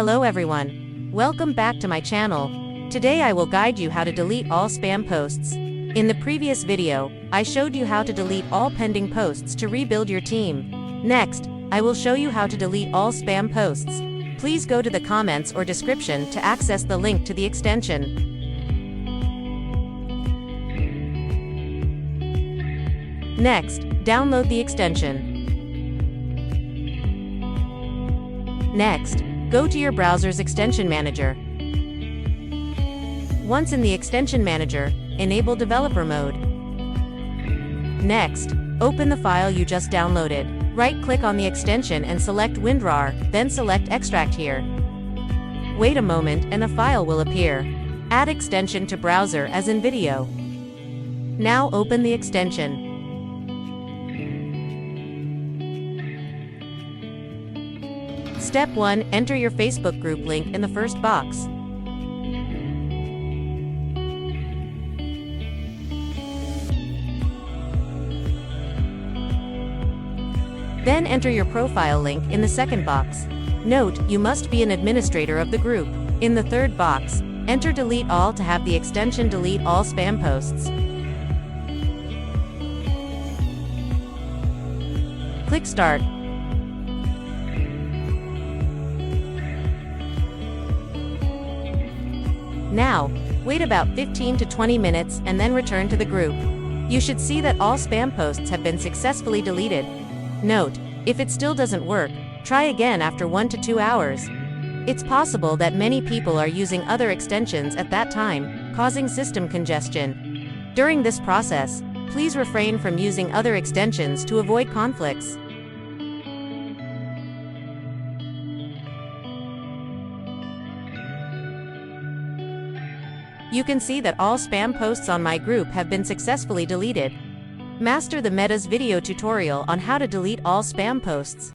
Hello everyone. Welcome back to my channel. Today I will guide you how to delete all spam posts. In the previous video, I showed you how to delete all pending posts to rebuild your team. Next, I will show you how to delete all spam posts. Please go to the comments or description to access the link to the extension. Next, download the extension. Next, go to your browser's extension manager. Once in the extension manager, enable developer mode. Next, open the file you just downloaded. Right-click on the extension and select WinRAR, then select Extract here. Wait a moment and a file will appear. Add extension to browser as in video. Now open the extension. Step 1. Enter your Facebook group link in the first box. Then enter your profile link in the second box. Note, you must be an administrator of the group. In the third box, enter delete all to have the extension delete all spam posts. Click Start. Now, wait about 15 to 20 minutes and then return to the group. You should see that all spam posts have been successfully deleted. Note, if it still doesn't work, try again after 1 to 2 hours. It's possible that many people are using other extensions at that time, causing system congestion. During this process, please refrain from using other extensions to avoid conflicts. You can see that all spam posts on my group have been successfully deleted. Master the Meta's video tutorial on how to delete all spam posts.